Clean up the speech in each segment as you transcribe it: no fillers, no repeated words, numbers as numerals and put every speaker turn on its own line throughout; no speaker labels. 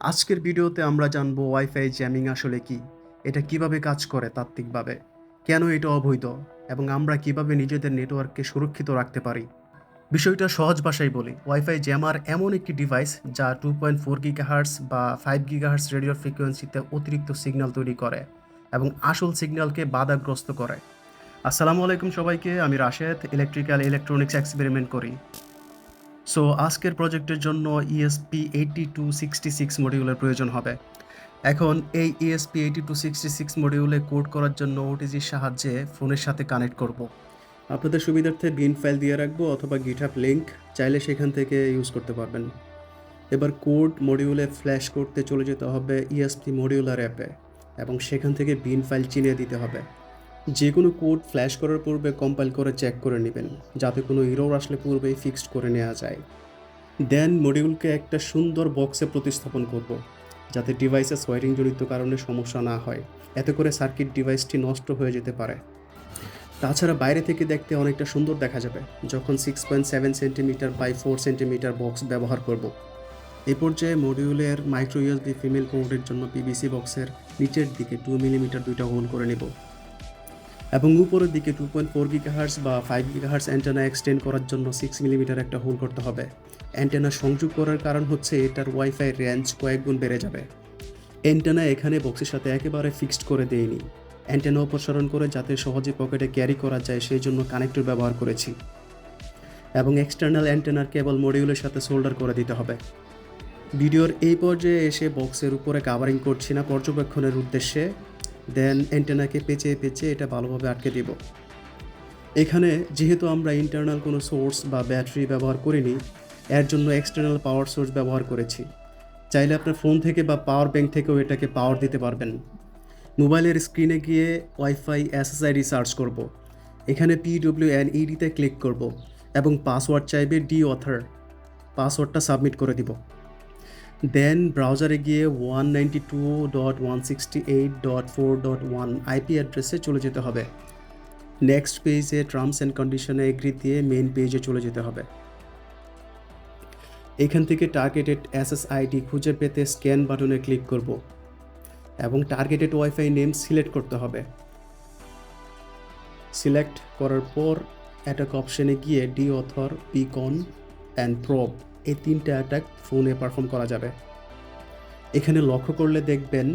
আজকের ভিডিওতে আমরা জানবো ওয়াইফাই জ্যামিং আসলে কি, এটা কিভাবে কাজ করে তাত্ত্বিকভাবে, কেন এটা অবৈধ এবং আমরা কিভাবে নিজেদের নেটওয়ার্ককে সুরক্ষিত রাখতে পারি। বিষয়টা সহজ ভাষায় বলি, ওয়াইফাই জ্যামার এমন একটি ডিভাইস যা 2.4 গিগাহার্টজ বা 5 গিগাহার্টজ রেডিও ফ্রিকোয়েন্সিতে অতিরিক্ত সিগন্যাল তৈরি করে এবং আসল সিগন্যালকে বাধাগ্রস্ত করে। আসসালামু আলাইকুম সবাইকে, আমি রাশেদ, ইলেকট্রিক্যাল ইলেকট্রনিক্স এক্সপেরিমেন্ট করি। সো আজকের প্রজেক্টের জন্য ESP8266 মডিউলের প্রয়োজন হবে। এখন এই ESP8266 মডিউলে কোড করার জন্য ওটিজির সাহায্যে ফোনের সাথে কানেক্ট করব। আপনাদের সুবিধার্থে বিন ফাইল দিয়ে রাখবো অথবা গিটহাব লিঙ্ক, চাইলে সেখান থেকে ইউজ করতে পারবেন। এবার কোড মডিউলে ফ্ল্যাশ করতে চলে যেতে হবে ESP মডিউলার অ্যাপে এবং সেখান থেকে বিন ফাইল চিনিয়ে দিতে হবে। যে কোনো কোড ফ্ল্যাশ করার পূর্বে কম্পাইল করে চেক করে নেবেন, যাতে কোনো এরর আসলে পূর্বেই ফিক্সড করে নেওয়া যায়। দেন মডিউলকে একটা সুন্দর বক্সে প্রতিস্থাপন করব, যাতে ডিভাইসের ওয়্যারিংজনিত কারণে সমস্যা না হয়। এতে করে সার্কিট ডিভাইসটি নষ্ট হয়ে যেতে পারে। তাছাড়া বাইরে থেকে দেখতে অনেকটা সুন্দর দেখা যাবে যখন 6.7 সেন্টিমিটার বাই 4 সেন্টিমিটার বক্স ব্যবহার করব। এই পর্যায়ে মডিউলের মাইক্রো ইউএসবি ফিমেল পোর্টের জন্য পিভিসি বক্সের নিচের দিকে 2 মিলিমিটার দুইটা হোল করে নেব এবং উপরের দিকে 2.4 গিগাহার্টজ বা 5 গিগাহার্টজ অ্যান্টেনা এক্সটেন্ড করার জন্য 6 মিলিমিটার একটা হোল করতে হবে। অ্যান্টেনা সংযোগ করার কারণ হচ্ছে এটার ওয়াইফাই রেঞ্জ কয়েক গুণ বেড়ে যাবে। অ্যান্টেনা এখানে বক্সের সাথে একেবারে ফিক্সড করে দেইনি, অ্যান্টেনা অপসারণ করে যাতে সহজে পকেটে ক্যারি করা যায় সেই জন্য কানেক্টর ব্যবহার করেছি এবং এক্সটার্নাল অ্যান্টেনার কেবল মডিউলের সাথে সোল্ডার করে দিতে হবে। ভিডিওর এই পর্যায়ে এসে বক্সের উপরে কাভারিং করছি না পর্যবেক্ষণের উদ্দেশ্যে। দেন অ্যান্টেনাকে পেঁচিয়ে পেঁচিয়ে এটা ভালোভাবে আটকে দেব। এখানে যেহেতু আমরা ইন্টারনাল কোনো সোর্স বা ব্যাটারি ব্যবহার করিনি, এর জন্য এক্সটার্নাল পাওয়ার সোর্স ব্যবহার করেছি। চাইলে আপনার ফোন থেকে বা পাওয়ার ব্যাংক থেকেও এটাকে পাওয়ার দিতে পারবেন। মোবাইলের স্ক্রিনে গিয়ে ওয়াইফাই SSID সার্চ করব। এখানে PWNED-তে ক্লিক করব এবং পাসওয়ার্ড চাইবে ডিঅথর, পাসওয়ার্ডটা সাবমিট করে দিব। দেন ব্রাউজারে গিয়ে 192.168.4.1 IP অ্যাড্রেসে চলে যেতে হবে। নেক্সট পেজে টার্মস অ্যান্ড কন্ডিশনে এগ্রি দিয়ে মেইন পেজে চলে যেতে হবে। এখান থেকে টার্গেটেড SSID খুঁজে পেতে স্ক্যান বাটনে ক্লিক করব এবং টার্গেটেড ওয়াইফাই নেম সিলেক্ট করতে হবে। সিলেক্ট করার পর অ্যাটাক অপশনে গিয়ে ডিঅথর, বিকন অ্যান্ড প্রব এই তিনটে অ্যাটাক ফোনে পারফর্ম করা যাবে। এখানে লক্ষ্য করলে দেখবেন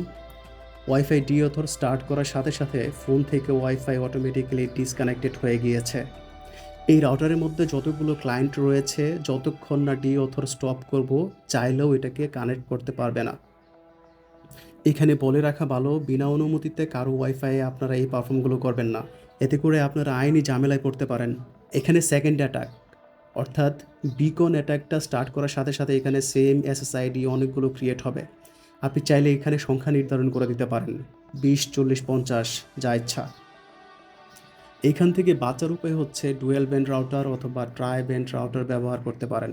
ওয়াইফাই ডিঅথর স্টার্ট করার সাথে সাথে ফোন থেকে ওয়াইফাই অটোমেটিক্যালি ডিসকানেক্টেড হয়ে গিয়েছে। এই রাউটারের মধ্যে যতগুলো ক্লায়েন্ট রয়েছে, যতক্ষণ না ডিঅথর স্টপ করব চাইলেও এটাকে কানেক্ট করতে পারবে না। এখানে বলে রাখা ভালো, বিনা অনুমতিতে কারো ওয়াইফাইয়ে আপনারা এই পারফর্মগুলো করবেন না, এতে করে আপনারা আইনি ঝামেলায় পড়তে পারেন। এখানে সেকেন্ড অ্যাটাক অর্থাৎ বিকন অ্যাটাকটা স্টার্ট করার সাথে সাথে এখানে সেম SSID অনেকগুলো ক্রিয়েট হবে। আপনি চাইলে এখানে সংখ্যা নির্ধারণ করে দিতে পারেন, 20, 40, 50 যা ইচ্ছা। এখান থেকে বাঁচার উপায় হচ্ছে ডুয়েল ব্যান্ড রাউটার অথবা ট্রাই ব্যান্ড রাউটার ব্যবহার করতে পারেন।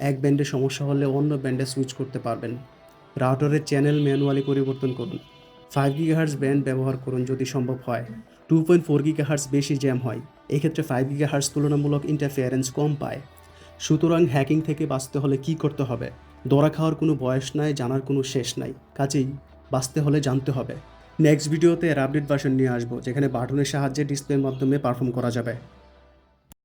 এক ব্যান্ডে সমস্যা হলে অন্য ব্যান্ডে সুইচ করতে পারবেন। রাউটারের চ্যানেল ম্যানুয়ালি পরিবর্তন করুন। 5 গিগাহার্টজ ব্যান্ড ব্যবহার করুন যদি সম্ভব হয়। 2.4 গিগাহার্টজ বেশি জ্যাম হয়, এক্ষেত্রে 5 গিগাহার্টজ তুলনামূলক ইন্টারফেয়ারেন্স কম পায়। সুতরাং হ্যাকিং থেকে বাঁচতে হলে কি করতে হবে? ধরা খাওয়ার কোনো বয়স নাই, জানার কোনো শেষ নাই, কাজেই বাঁচতে হলে জানতে হবে। নেক্সট ভিডিওতে এর আপডেট ভার্সন নিয়ে আসবো, যেখানে বাটনের সাহায্যে ডিসপ্লের মাধ্যমে পারফর্ম করা যাবে।